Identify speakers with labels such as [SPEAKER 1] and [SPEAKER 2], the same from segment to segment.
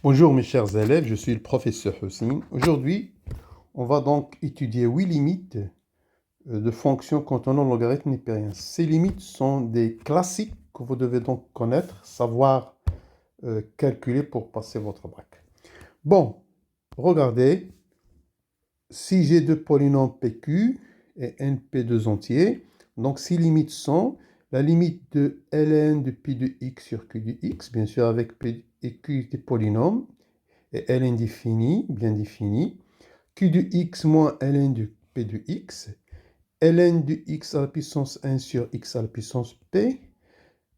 [SPEAKER 1] Bonjour mes chers élèves, je suis le professeur Hussein. Aujourd'hui, on va donc étudier 8 limites de fonctions contenant le logarithme népérien. Ces limites sont des classiques que vous devez donc connaître, savoir calculer pour passer votre bac. Bon, regardez, si j'ai deux polynômes PQ et NP2 entiers, donc ces limites sont la limite de ln de pi de x sur q de x, bien sûr avec p et q des polynômes, et ln défini, bien défini, q de x moins ln de p de x, ln de x à la puissance 1 sur x à la puissance p,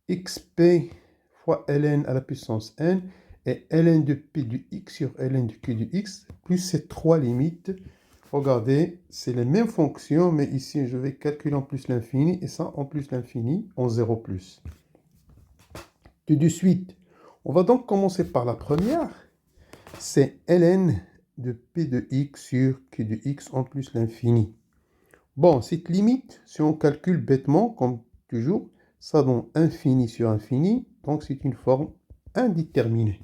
[SPEAKER 1] xp fois ln à la puissance n, et ln de p de x sur ln de q de x, plus ces trois limites. Regardez, c'est les mêmes fonctions, mais ici, je vais calculer en plus l'infini, et ça en plus l'infini, en 0 plus. Tout de suite, on va donc commencer par la première. C'est ln de p de x sur q de x en plus l'infini. Bon, cette limite, si on calcule bêtement, comme toujours, ça donne infini sur infini, donc c'est une forme indéterminée.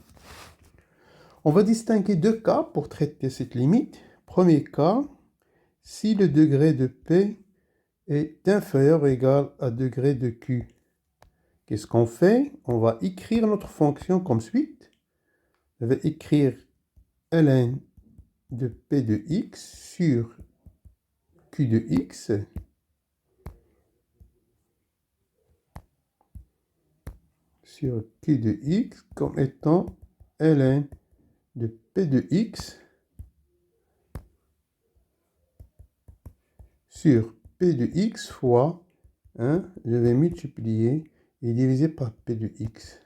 [SPEAKER 1] On va distinguer deux cas pour traiter cette limite. Premier cas, si le degré de p est inférieur ou égal à degré de q. Qu'est-ce qu'on fait? On va écrire notre fonction comme suite. Je vais écrire ln de p de x sur q de x comme étant ln de p de x sur p de x fois, je vais multiplier et diviser par p de x.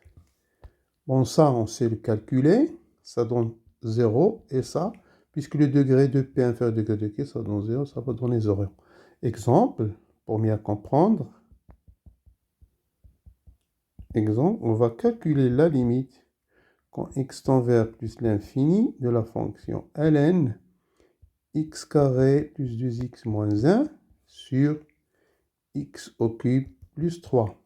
[SPEAKER 1] Bon, ça, on sait le calculer. Ça donne 0. Et ça, puisque le degré de p inférieur au degré de q, ça donne 0, ça va donner 0. Exemple, pour bien comprendre. Exemple, on va calculer la limite quand x tend vers plus l'infini de la fonction ln x carré plus 2x moins 1 sur x au cube plus 3.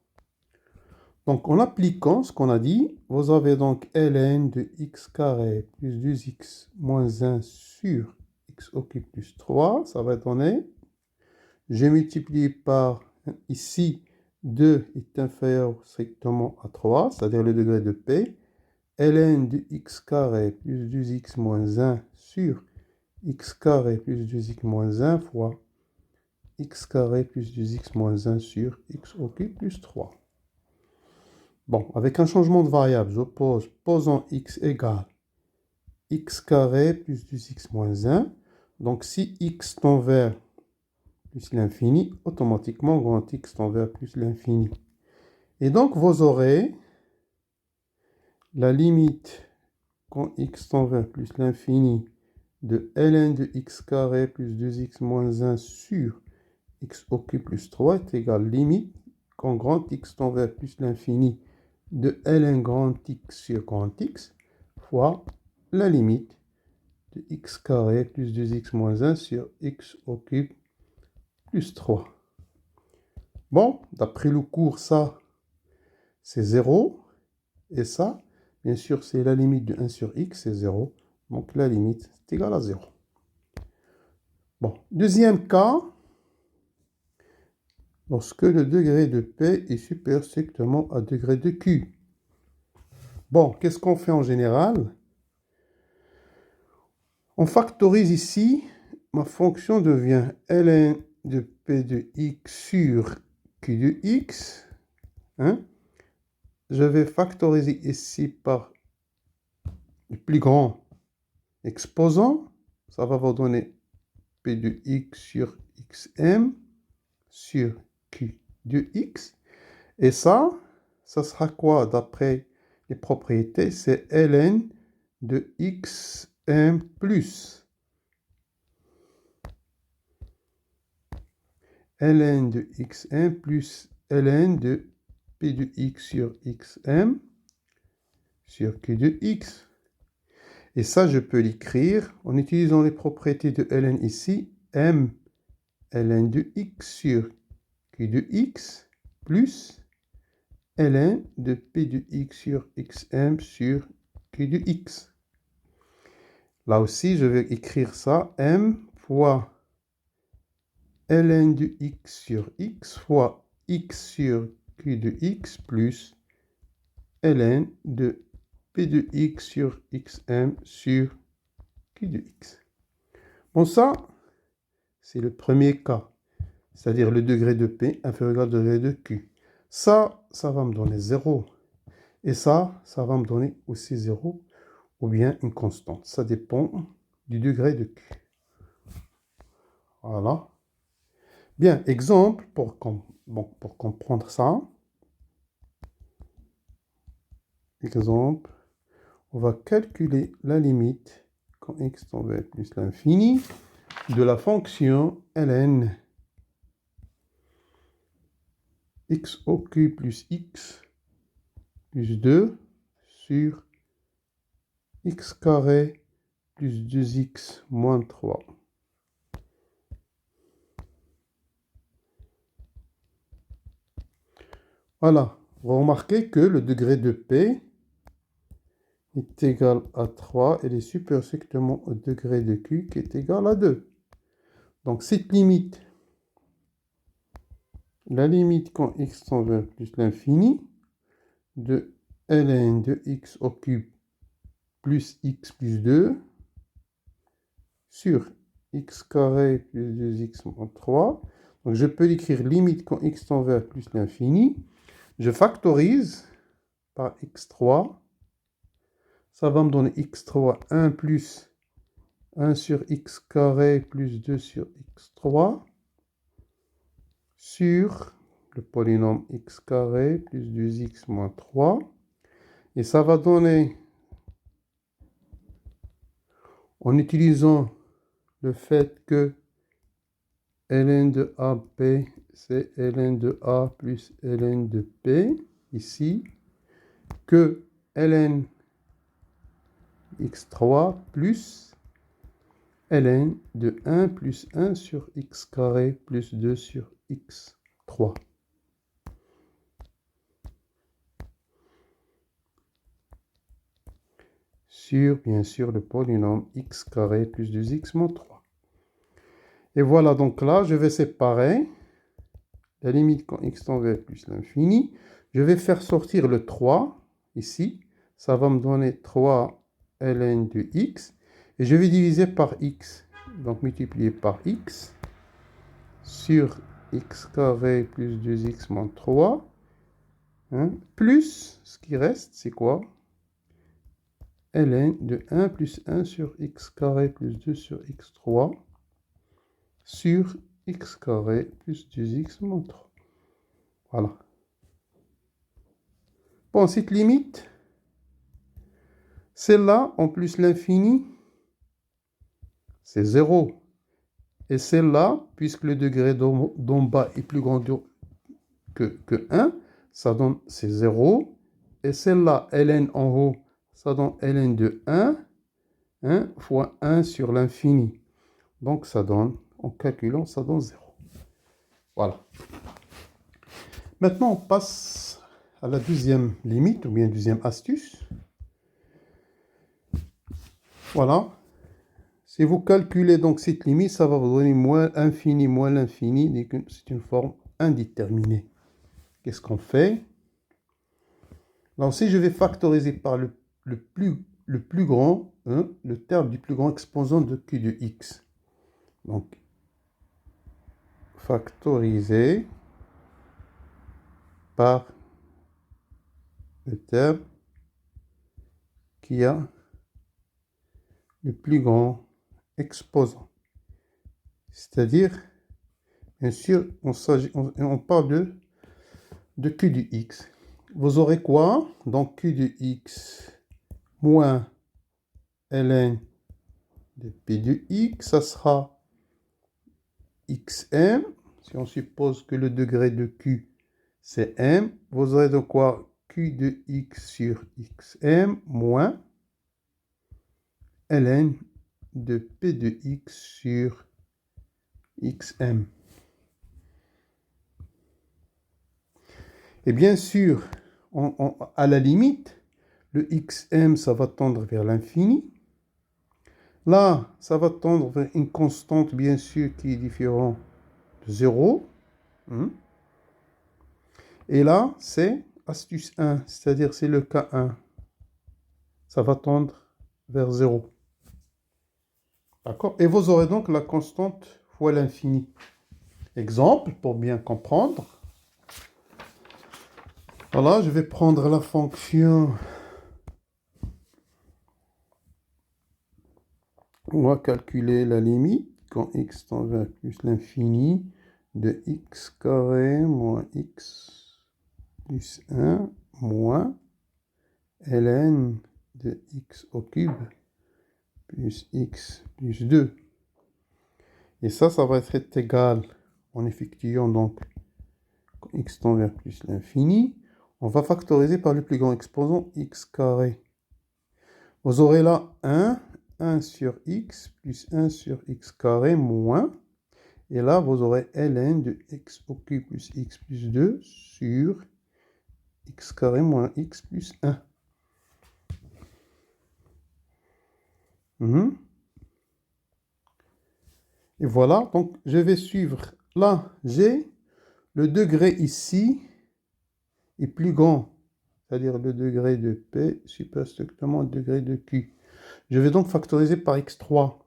[SPEAKER 1] Donc, en appliquant ce qu'on a dit, vous avez donc ln de x carré plus 2x moins 1 sur x au cube plus 3. Ça va donner, j'ai multiplié par, ici, 2 est inférieur strictement à 3, c'est-à-dire le degré de p. ln de x carré plus 2x moins 1 sur x carré plus 2x moins 1 fois x carré plus 2x moins 1 sur x au cube plus 3. Bon, avec un changement de variable, j'oppose, posant x égale x carré plus 2x moins 1. Donc, si x tend vers plus l'infini, automatiquement, grand x tend vers plus l'infini. Et donc, vous aurez la limite quand x tend vers plus l'infini de ln de x carré plus 2x moins 1 sur x au cube plus 3 est égal limite quand grand x tend vers plus l'infini de ln grand x sur grand x fois la limite de x carré plus 2x moins 1 sur x au cube plus 3. Bon, d'après le cours, ça, c'est 0. Et ça, bien sûr, c'est la limite de 1 sur x, c'est 0. Donc, la limite, c'est égal à 0. Bon, deuxième cas, lorsque le degré de p est supérieur strictement à degré de q. Bon, qu'est-ce qu'on fait en général? On factorise ici, ma fonction devient ln de p de x sur q de x. Je vais factoriser ici par le plus grand exposant. Ça va vous donner p de x sur xm sur q de x. Et ça sera quoi d'après les propriétés? C'est ln de xm plus ln de xm plus ln de p de x sur xm sur q de x. Et ça, je peux l'écrire en utilisant les propriétés de ln ici, m ln de x sur q de x plus ln de p de x sur xm sur q de x. Là aussi, je vais écrire ça, m fois ln de x sur x fois x sur q de x plus ln de p de x sur xm sur q de x. Bon, ça, c'est le premier cas, c'est-à-dire le degré de p inférieur au degré de q. Ça va me donner 0. Et ça va me donner aussi 0 ou bien une constante. Ça dépend du degré de q. Voilà. Bien, exemple, pour comprendre ça. Exemple, on va calculer la limite quand x tend vers plus l'infini de la fonction ln x au q plus x plus 2 sur x carré plus 2x moins 3. Voilà, vous remarquez que le degré de p est égal à 3 et il est supérieur strictement au degré de q qui est égal à 2. Donc cette limite, la limite quand x tend vers plus l'infini de ln de x au cube plus x plus 2 sur x carré plus 2x moins 3. Donc je peux l'écrire limite quand x tend vers plus l'infini. Je factorise par x3. Ça va me donner x3, 1 plus 1 sur x carré plus 2 sur x3 sur le polynôme x carré plus 2x moins 3. Et ça va donner, en utilisant le fait que ln de AP, c'est ln de A plus ln de P, ici, que ln x3 plus ln de 1 plus 1 sur x carré plus 2 sur x3. Sur, bien sûr, le polynôme x carré plus 2x moins 3. Et voilà, donc là, je vais séparer la limite quand x tend vers plus l'infini. Je vais faire sortir le 3, ici. Ça va me donner 3 ln de x. Et je vais diviser par x. Donc, multiplier par x sur x carré plus 2x moins 3. Hein, plus, ce qui reste, c'est quoi? Ln de 1 plus 1 sur x carré plus 2 sur x3 sur x carré plus 2x moins 3. Voilà. Bon, cette limite, celle-là, en plus l'infini, c'est 0. Et celle-là, puisque le degré d'en bas est plus grand que 1, ça donne c'est 0. Et celle-là, ln en haut, ça donne ln de 1, 1 fois 1 sur l'infini. Donc ça donne, en calculant, ça donne 0. Voilà. Maintenant, on passe à la deuxième limite, ou bien deuxième astuce. Voilà. Si vous calculez donc cette limite, ça va vous donner moins l'infini, c'est une forme indéterminée. Qu'est-ce qu'on fait? Là aussi, je vais factoriser par le plus grand, hein, le terme du plus grand exposant de q de x. Donc, factoriser par le terme qui a le plus grand exposant. C'est-à-dire, bien sûr, on parle de q de x. Vous aurez quoi? Donc, q de x moins ln de p de x, ça sera xm. Si on suppose que le degré de q, c'est m, vous aurez donc quoi? Q de x sur xm moins ln de p de x sur xm. Et bien sûr, à la limite, le xm, ça va tendre vers l'infini. Là, ça va tendre vers une constante, bien sûr, qui est différente de 0. Et là, c'est astuce 1, c'est-à-dire c'est le cas 1. Ça va tendre vers 0. D'accord? Et vous aurez donc la constante fois l'infini. Exemple, pour bien comprendre. Voilà, je vais prendre la fonction. On va calculer la limite quand x tend vers plus l'infini de x carré moins x plus 1 moins ln de x au cube plus x plus 2. Et ça va être égal en effectuant donc quand x tend vers plus l'infini. On va factoriser par le plus grand exposant x carré. Vous aurez là 1 sur x plus 1 sur x carré moins. Et là, vous aurez ln de x au cube plus x plus 2 sur x carré moins x plus 1. Et voilà, donc je vais suivre. Là, j'ai le degré ici est plus grand, c'est-à-dire le degré de P supérieur strictement au degré de Q. Je vais donc factoriser par x3.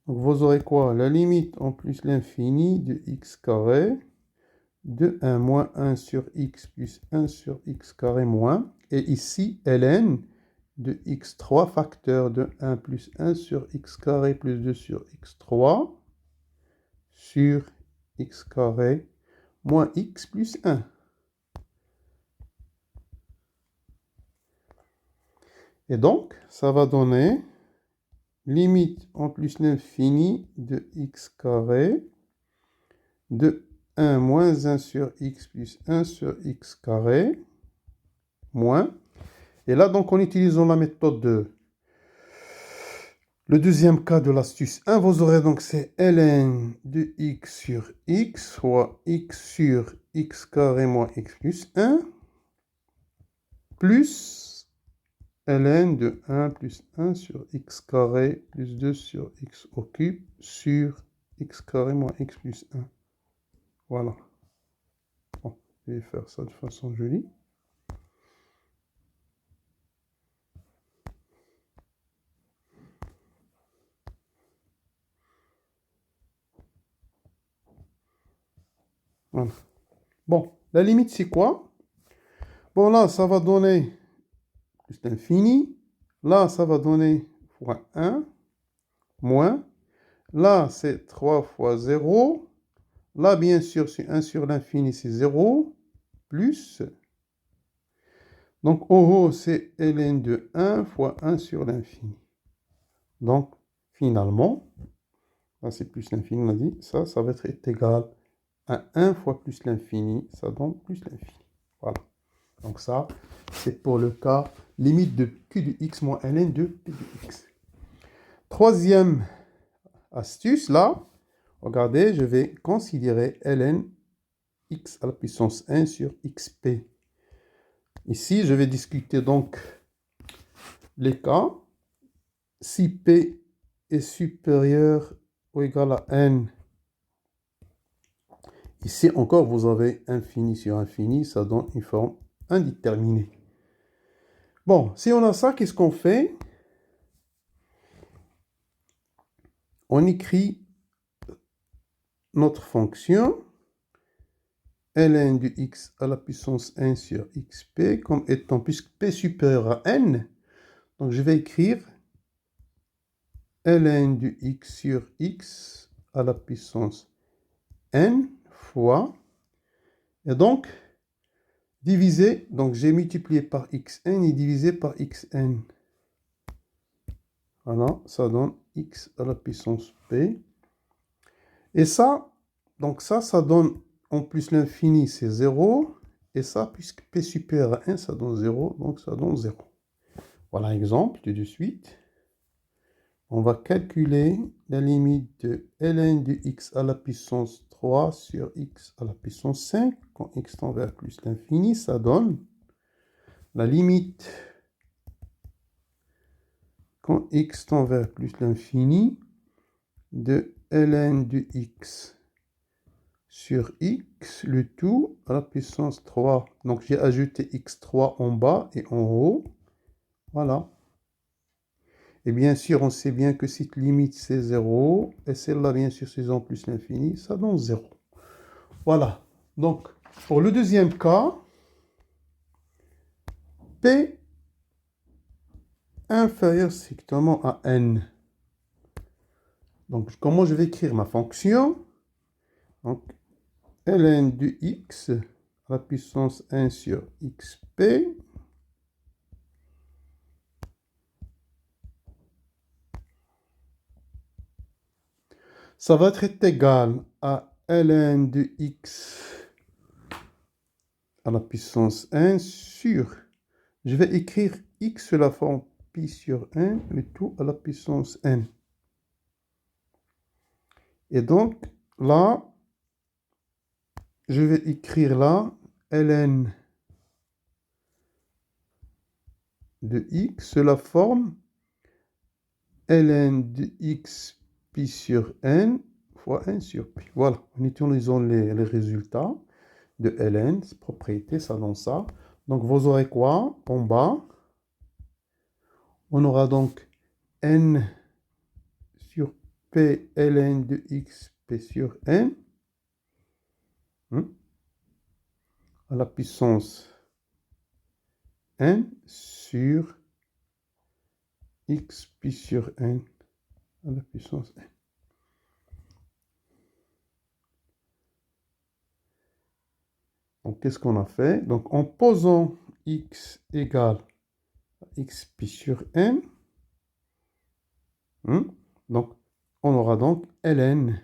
[SPEAKER 1] Donc vous aurez quoi? La limite en plus l'infini de x carré de 1 moins 1 sur x plus 1 sur x carré moins. Et ici, ln de x3 facteur de 1 plus 1 sur x carré plus 2 sur x3 sur x carré moins x plus 1. Et donc, ça va donner limite en plus l'infini de x carré de 1 moins 1 sur x plus 1 sur x carré moins. Et là, donc, en utilisant la méthode de le deuxième cas de l'astuce 1, vous aurez donc c'est ln de x sur x, soit x sur x carré moins x plus 1, plus ln de 1 plus 1 sur x carré plus 2 sur x au cube sur x carré moins x plus 1. Voilà. Bon, je vais faire ça de façon jolie. Voilà. Bon, la limite, c'est quoi? Bon, là, ça va donner plus l'infini. Là, ça va donner fois 1, moins. Là, c'est 3 fois 0. Là, bien sûr, c'est 1 sur l'infini, c'est 0. Plus. Donc, en haut, c'est ln de 1 fois 1 sur l'infini. Donc, finalement, là, c'est plus l'infini, on a dit. Ça va être égal à 1 fois plus l'infini. Ça donne plus l'infini. Voilà. Donc, ça, c'est pour le cas limite de q de x moins ln de p de x. Troisième astuce, là, regardez, je vais considérer ln x à la puissance 1 sur xp. Ici, je vais discuter donc les cas. Si p est supérieur ou égal à n, ici encore, vous avez infini sur infini, ça donne une forme indéterminée. Bon, si on a ça, qu'est-ce qu'on fait? On écrit notre fonction ln de x à la puissance 1 sur xp comme étant, puisque p est supérieur à n, donc je vais écrire ln de x sur x à la puissance n fois, et donc divisé, donc j'ai multiplié par xn et divisé par xn. Voilà, ça donne x à la puissance p. Et ça, donc ça donne en plus l'infini, c'est 0. Et ça, puisque p supérieur à 1, ça donne 0, donc ça donne 0. Voilà, exemple, tout de suite. On va calculer la limite de ln de x à la puissance 3 sur x à la puissance 5. Quand x tend vers plus l'infini, ça donne la limite quand x tend vers plus l'infini de ln de x sur x, le tout à la puissance 3. Donc j'ai ajouté x3 en bas et en haut. Voilà. Et bien sûr, on sait bien que cette limite, c'est 0. Et celle-là, bien sûr, c'est en plus l'infini. Ça donne 0. Voilà. Donc, pour le deuxième cas, P inférieur strictement à n. Donc, comment je vais écrire ma fonction? Donc, ln de x à la puissance 1 sur xp. Ça va être égal à ln de x à la puissance 1 sur... Je vais écrire x sur la forme pi sur 1, le tout à la puissance n. Et donc, là, je vais écrire là ln de x sur la forme ln de x pi sur n fois 1 sur pi. Voilà, en utilisant les résultats de ln, propriété, ça donne ça. Donc, vous aurez quoi en bas? On aura donc n sur p ln de x p sur n à la puissance n sur x pi sur n à la puissance n. Donc, qu'est-ce qu'on a fait? Donc, en posant x égale à x pi sur n, donc, on aura donc ln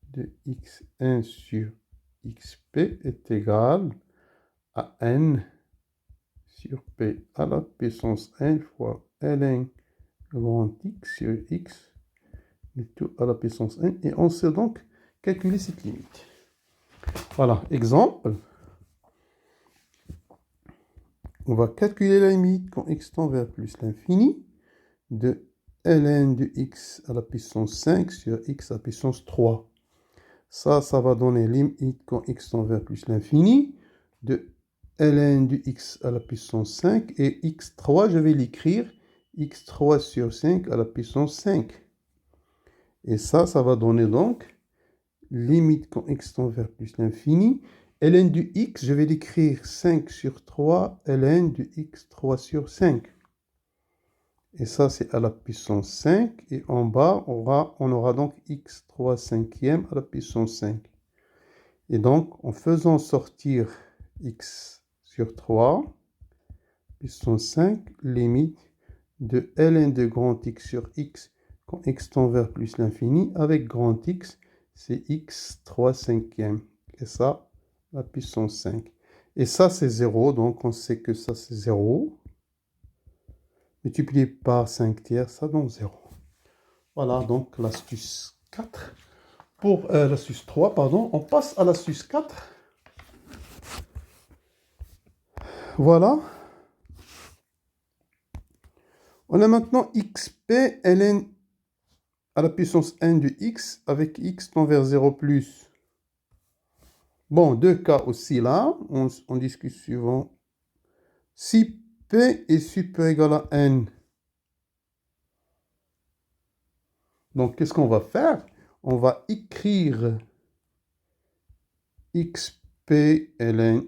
[SPEAKER 1] de x1 sur xp est égal à n sur p à la puissance n fois ln grand x sur x, le tout à la puissance n. Et on sait donc calculer cette limite. Voilà, exemple. On va calculer la limite quand x tend vers plus l'infini de ln de x à la puissance 5 sur x à la puissance 3. Ça va donner limite quand x tend vers plus l'infini de ln de x à la puissance 5 et x3, je vais l'écrire x3 sur 5 à la puissance 5. Et ça va donner donc limite quand x tend vers plus l'infini. ln de x, je vais l'écrire 5 sur 3, ln de x3 sur 5. Et ça, c'est à la puissance 5. Et en bas, on aura donc x3 cinquième à la puissance 5. Et donc, en faisant sortir x sur 3, puissance 5, limite de ln de grand x sur x quand x tend vers plus l'infini, avec grand x, c'est x3 cinquième. Et ça, la puissance 5. Et ça, c'est 0, donc on sait que ça, c'est 0. Multiplié par 5 tiers, ça donne 0. Voilà, donc l'astuce 4. Pour l'astuce 3, pardon, on passe à l'astuce 4. Voilà. On a maintenant xp ln à la puissance n de x avec x tend vers 0 plus. Bon, deux cas aussi là, on discute suivant. Si p est supérieur égal à n, donc qu'est-ce qu'on va faire? On va écrire xp ln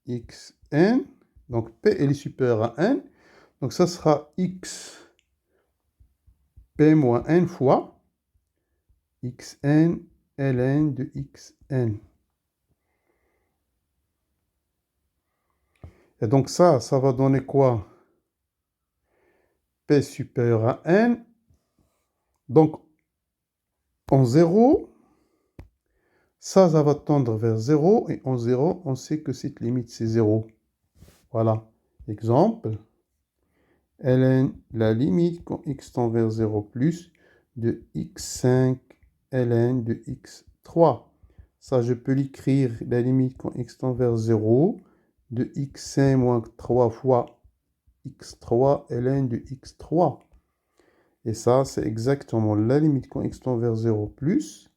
[SPEAKER 1] xn, donc p est supérieur à n, donc ça sera x p moins n fois xn ln de xn. Et donc ça va donner quoi? P supérieur à n. Donc, en 0, ça va tendre vers 0. Et en 0, on sait que cette limite, c'est 0. Voilà. Exemple. ln, la limite quand x tend vers 0 plus de x5 ln de x3. Ça, je peux l'écrire, la limite quand x tend vers 0 de x5 moins 3 fois x3 ln de x3. Et ça, c'est exactement la limite quand x tend vers 0 plus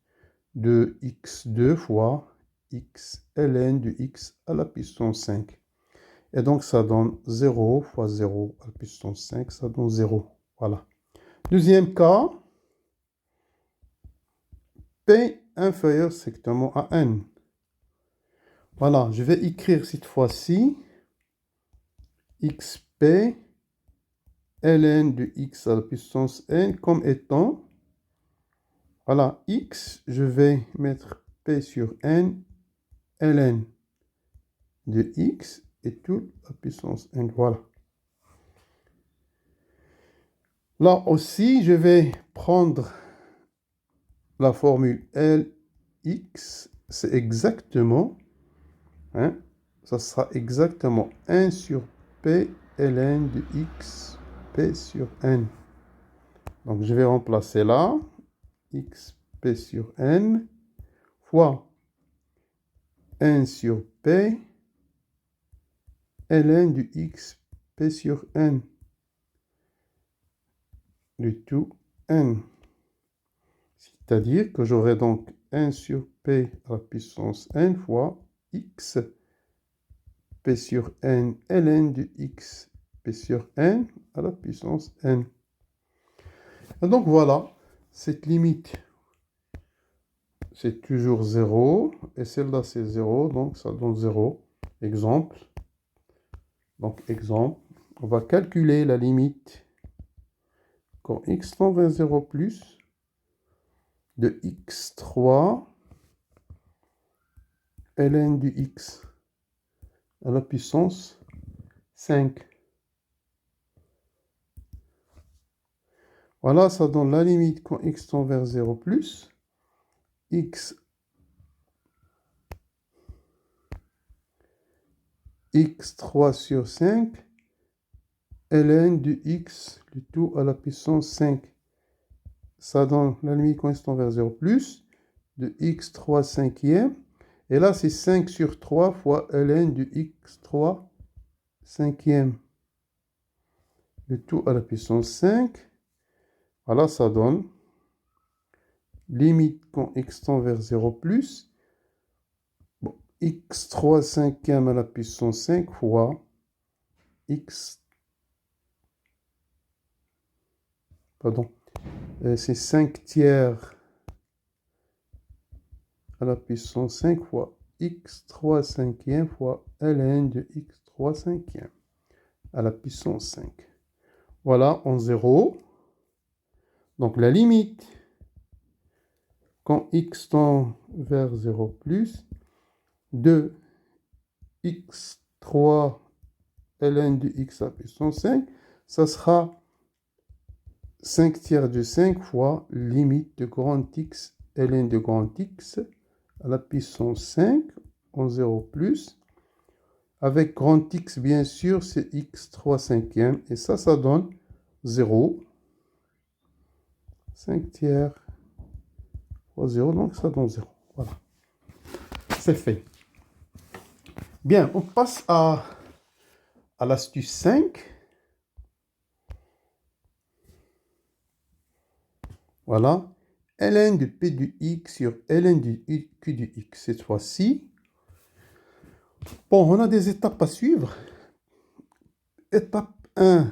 [SPEAKER 1] de x2 fois x ln de x à la puissance 5. Et donc, ça donne 0 fois 0 à la puissance 5, ça donne 0. Voilà. Deuxième cas, P inférieur strictement à n. Voilà, je vais écrire cette fois-ci xp ln de x à la puissance n comme étant, voilà, x, je vais mettre p sur n, ln de x et toute la puissance n, voilà. Là aussi, je vais prendre la formule Lx, c'est exactement, hein, ça sera exactement 1 sur p ln de x, p sur n. Donc, je vais remplacer là, x p sur n, fois 1 sur p ln de x p sur n, de tout n. C'est-à-dire que j'aurai donc 1 sur p à la puissance n fois x p sur n ln de x p sur n à la puissance n. Et donc voilà, cette limite, c'est toujours 0, et celle-là c'est 0, donc ça donne 0. Exemple. Donc exemple, on va calculer la limite quand x tend vers 0 plus de x3 ln du x à la puissance 5. Voilà, ça donne la limite quand x tend vers 0 plus x3 sur 5 ln du x, le tout à la puissance 5. Ça donne la limite quand x tend vers 0 plus de x3 cinquième. Et là, c'est 5 sur 3 fois ln du x3 cinquième. Le tout à la puissance 5. Voilà, ça donne limite quand x tend vers 0 plus. Bon, x3 cinquième à la puissance 5 fois x. Pardon. C'est 5 tiers à la puissance 5 fois x3 cinquième fois ln de x3 cinquième à la puissance 5. Voilà, en 0. Donc la limite, quand x tend vers 0 plus, de x3 ln de x à la puissance 5, ça sera 5 tiers de 5 fois limite de grand X ln de grand X à la puissance 5 en 0 plus. Avec grand X, bien sûr, c'est x3 cinquième. Et ça donne 0. 5 tiers fois 0, donc ça donne 0. Voilà. C'est fait. Bien, on passe à l'astuce 5. Voilà. ln de p du x sur ln du q du x. Cette fois-ci, bon, on a des étapes à suivre. Étape 1,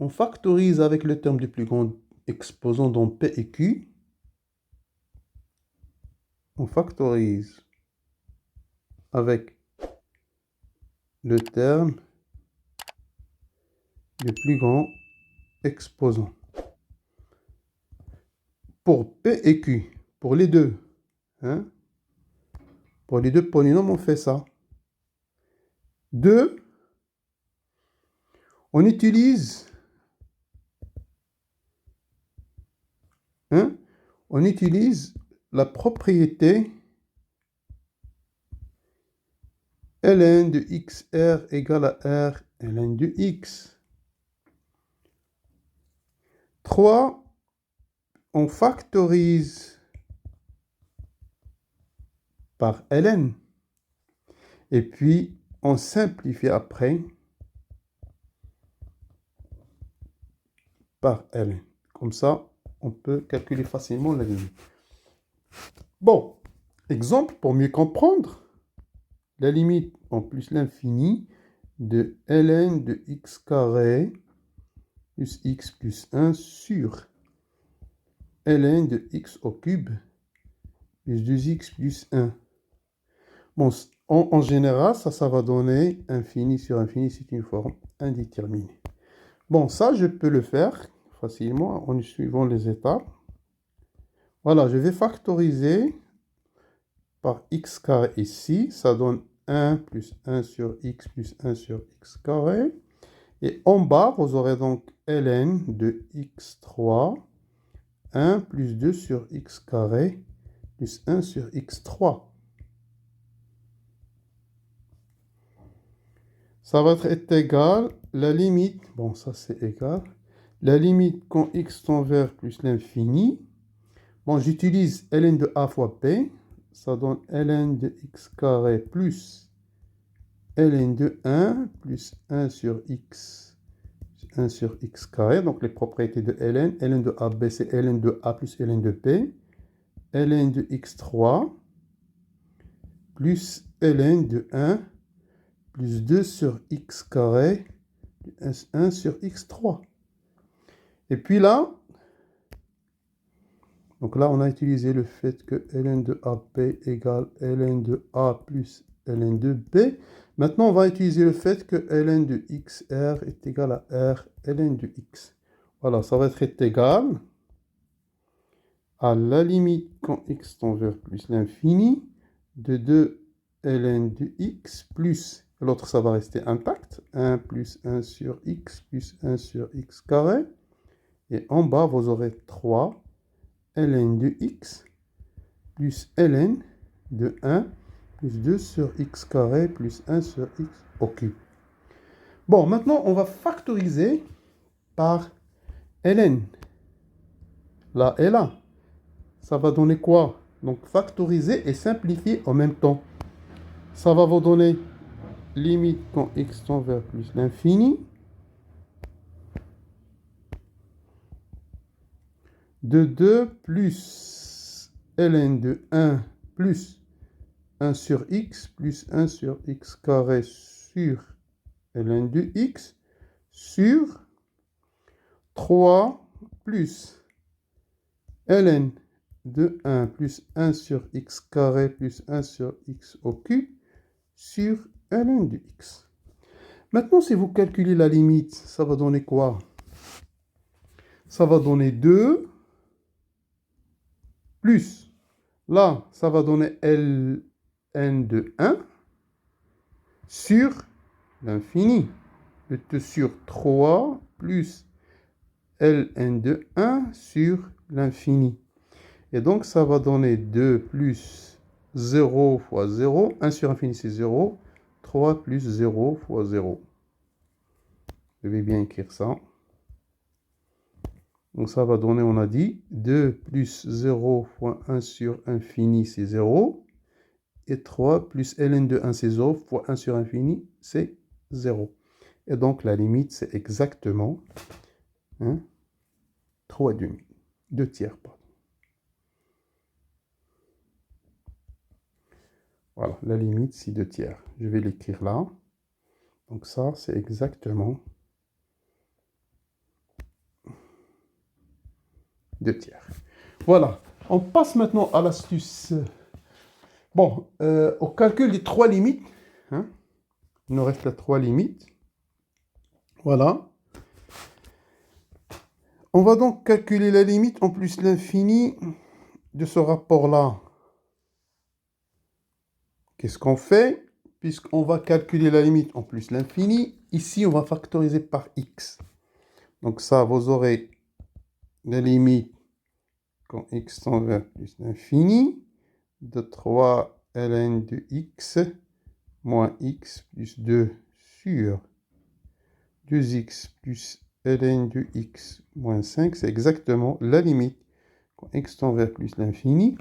[SPEAKER 1] on factorise avec le terme du plus grand exposant dans P et Q. On factorise avec le terme du plus grand exposant. Pour P et Q, pour les deux, hein, pour les deux polynômes, on fait ça. 2, on utilise, hein, on utilise la propriété ln de xr égale à r ln de x. 3, on factorise par ln. Et puis, on simplifie après par ln. Comme ça, on peut calculer facilement la limite. Bon, exemple pour mieux comprendre. La limite en plus l'infini de ln de x carré plus x plus 1 sur ln de x au cube plus 2x plus 1. Bon, en général, ça va donner infini sur infini, c'est une forme indéterminée. Bon, ça, je peux le faire facilement en suivant les étapes. Voilà, je vais factoriser par x carré ici. Ça donne 1 plus 1 sur x plus 1 sur x carré. Et en bas, vous aurez donc ln de x3, 1 plus 2 sur x carré, plus 1 sur x3. Ça va être égal, la limite, bon ça c'est égal, la limite quand x tend vers plus l'infini. Bon, j'utilise ln de a fois p, ça donne ln de x carré plus ln de 1 plus 1 sur x, 1 sur x carré, donc les propriétés de ln de ab c'est ln de a plus ln de p, ln de x3 plus ln de 1 plus 2 sur x carré, 1 sur x3. Et puis là, donc là, on a utilisé le fait que ln de AP égale ln de A plus ln de B. Maintenant, on va utiliser le fait que ln de XR est égal à R ln de X. Voilà, ça va être égal à la limite quand x tend vers plus l'infini de 2 ln de X plus, l'autre ça va rester intact, 1 plus 1 sur X plus 1 sur X carré. Et en bas, vous aurez 3 ln de x plus ln de 1 plus 2 sur x carré plus 1 sur x au cube. Bon, maintenant, on va factoriser par ln. Là et là. Ça va donner quoi? Donc, factoriser et simplifier en même temps. Ça va vous donner limite quand x tend vers plus l'infini de 2 plus ln de 1 plus 1 sur x plus 1 sur x carré sur ln de x sur 3 plus ln de 1 plus 1 sur x carré plus 1 sur x au cube sur ln de x. Maintenant, si vous calculez la limite, ça va donner quoi? Ça va donner 2 plus, là, ça va donner ln de 1 sur l'infini. Sur 3 plus ln de 1 sur l'infini. Et donc, ça va donner 2 plus 0 fois 0. 1 sur infini, c'est 0. 3 plus 0 fois 0. Je vais bien écrire ça. Donc, ça va donner, on a dit, 2 plus 0 fois 1 sur infini, c'est 0. Et 3 plus ln de 1, c'est 0 fois 1 sur infini, c'est 0. Et donc, la limite, c'est exactement 3,5. 2 tiers, pardon. Voilà, la limite, c'est 2 tiers. Je vais l'écrire là. Donc ça, c'est exactement 2 tiers. Voilà. On passe maintenant à l'astuce. Bon, au calcul des 3 limites. Il nous reste les 3 limites. Voilà. On va donc calculer la limite en plus l'infini de ce rapport-là. Qu'est-ce qu'on fait? Puisqu'on va calculer la limite en plus l'infini, ici, on va factoriser par x. Donc ça, vous aurez la limite quand x tend vers plus l'infini de 3 ln de x moins x plus 2 sur 2x plus ln de x moins 5. C'est exactement la limite quand x tend vers plus l'infini.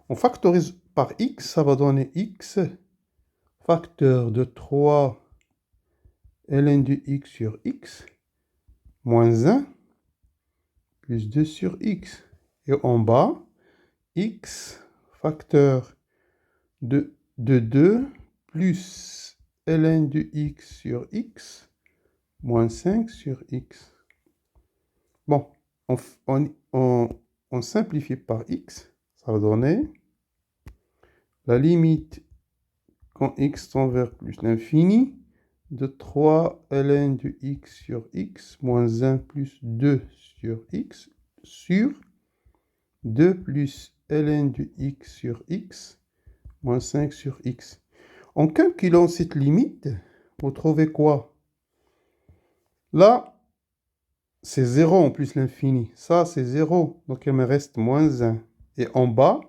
[SPEAKER 1] On factorise par x, ça va donner x facteur de 3 ln de x sur x moins 1 plus 2 sur x. Et en bas, x facteur de 2 plus ln de x sur x moins 5 sur x. Bon, on simplifie par x. Ça va donner la limite quand x tend vers plus l'infini de 3 ln de x sur x moins 1 plus 2 sur x sur 2 plus ln de x sur x moins 5 sur x. En calculant cette limite, vous trouvez quoi? Là, c'est 0 en plus l'infini. Ça, c'est 0. Donc, il me reste moins 1. Et en bas,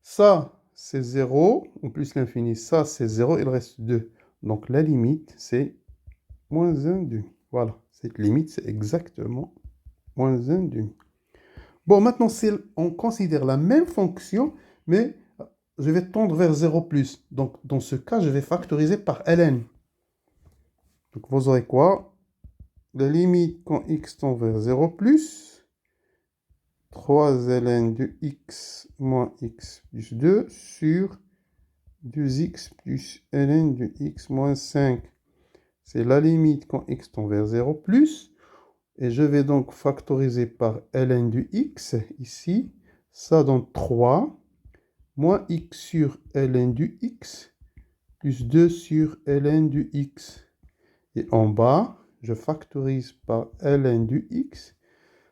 [SPEAKER 1] ça, c'est 0 en plus l'infini. Ça, c'est 0. Il reste 2. Donc, la limite, c'est moins 1 demi. Voilà. Cette limite, c'est exactement moins 1 demi. Bon, maintenant, on considère la même fonction, mais je vais tendre vers 0 plus. Donc, dans ce cas, je vais factoriser par ln. Donc, vous aurez quoi? La limite quand x tend vers 0 plus 3 ln de x moins x plus 2 sur 2x plus ln de x moins 5. C'est la limite quand x tend vers 0 plus. Et je vais donc factoriser par ln de x ici. Ça donne 3 moins x sur ln de x plus 2 sur ln de x. Et en bas, je factorise par ln de x.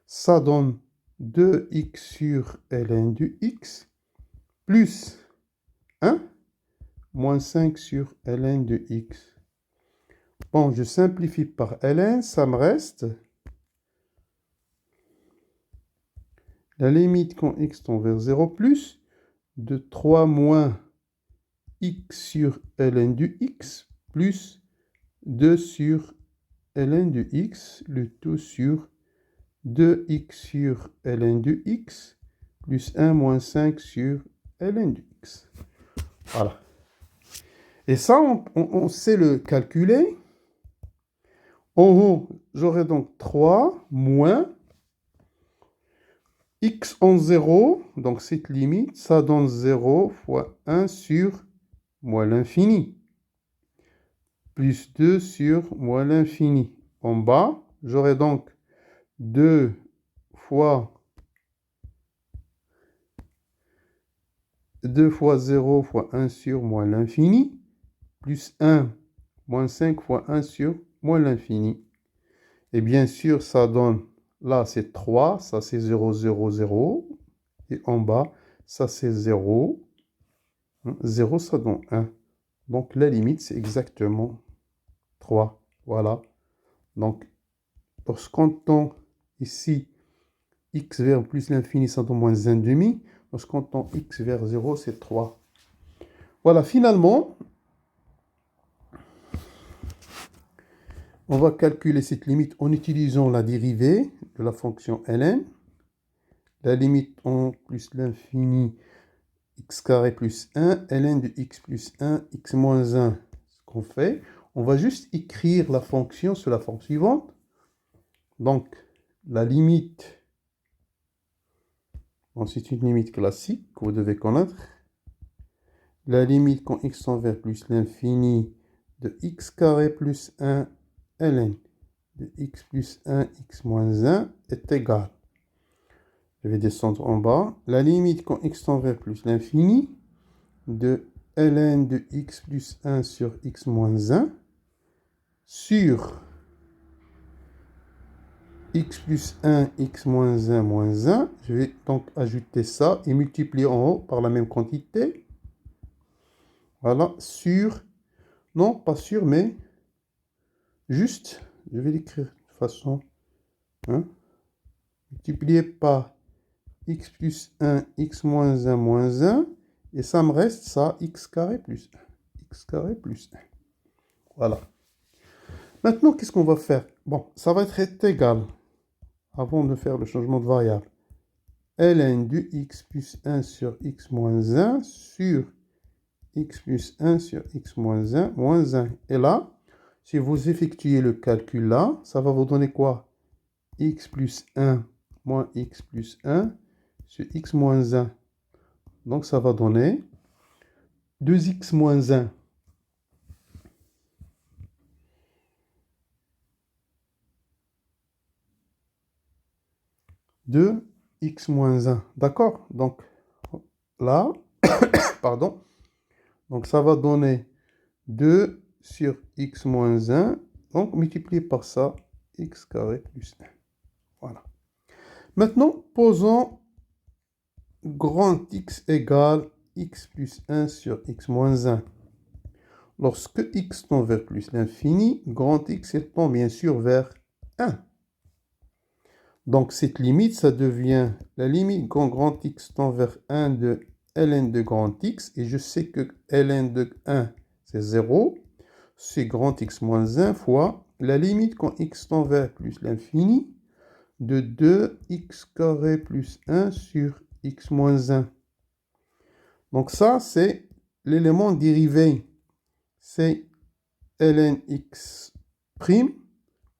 [SPEAKER 1] Ça donne 2x sur ln de x plus 1 moins 5 sur ln de x. Bon, je simplifie par ln, ça me reste la limite quand x tend vers 0 plus de 3 moins x sur ln de x plus 2 sur ln de x, le tout sur 2x sur ln de x plus 1 moins 5 sur ln de x. Voilà. Et ça, on sait le calculer. En haut, j'aurai donc 3 moins x en 0, donc cette limite, ça donne 0 fois 1 sur moins l'infini, plus 2 sur moins l'infini. En bas, j'aurai donc 2 fois 0 fois 1 sur moins l'infini, plus 1 moins 5 fois 1 sur moins l'infini. Et bien sûr, ça donne, là c'est 3, ça c'est 0, 0, 0. Et en bas, ça c'est 0. 0, ça donne 1. Donc la limite, c'est exactement 3. Voilà. Donc, lorsqu'on tend ici x vers plus l'infini, ça donne moins 1 demi. Lorsqu'on tend x vers 0, c'est 3. Voilà, finalement, on va calculer cette limite en utilisant la dérivée de la fonction ln. La limite en plus l'infini, x carré plus 1, ln de x plus 1, x moins 1. Ce qu'on fait, on va juste écrire la fonction sur la forme suivante. Donc, la limite, c'est une limite classique que vous devez connaître. La limite quand x tend vers plus l'infini de x carré plus 1 ln de x plus 1, x moins 1 est égale. Je vais descendre en bas. La limite quand x tend vers plus l'infini de ln de x plus 1 sur x moins 1 sur x plus 1, x moins 1, moins 1. Je vais donc ajouter ça et multiplier en haut par la même quantité. Voilà, sur, non pas sur, mais juste, je vais l'écrire de façon, multiplié par x plus 1, x moins 1, moins 1, et ça me reste ça, x carré plus 1, x carré plus 1. Voilà. Maintenant, qu'est-ce qu'on va faire? Bon, ça va être égal, avant de faire le changement de variable, ln de x plus 1 sur x moins 1 sur x plus 1 sur x moins 1, moins 1. Et là, si vous effectuez le calcul là, ça va vous donner quoi? X plus 1 moins x plus 1 sur x moins 1. Donc, ça va donner 2x moins 1. 2x moins 1. D'accord? Donc, là, pardon. Donc, ça va donner 2 sur x moins 1. Donc, multiplié par ça, x carré plus 1. Voilà. Maintenant, posons grand X égale x plus 1 sur x moins 1. Lorsque x tend vers plus l'infini, grand X tend bien sûr vers 1. Donc, cette limite, ça devient la limite quand grand X tend vers 1 de ln de grand X. Et je sais que ln de 1, c'est 0. C'est grand X moins 1 fois la limite quand x tend vers plus l'infini de 2x carré plus 1 sur x moins 1. Donc ça, c'est l'élément dérivé. C'est ln x'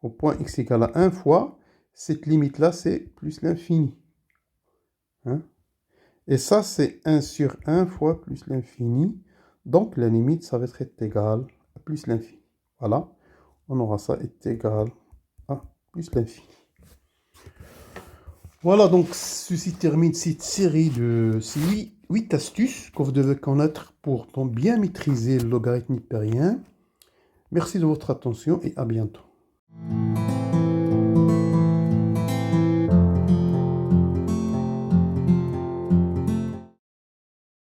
[SPEAKER 1] au point x égale à 1 fois. Cette limite-là, c'est plus l'infini. Hein? Et ça, c'est 1 sur 1 fois plus l'infini. Donc, la limite, ça va être égal à plus l'infini. Voilà. On aura ça est égal à plus l'infini. Voilà, donc ceci termine cette série de 8 astuces que vous devez connaître pour bien maîtriser le logarithme hippérien. Merci de votre attention et à bientôt.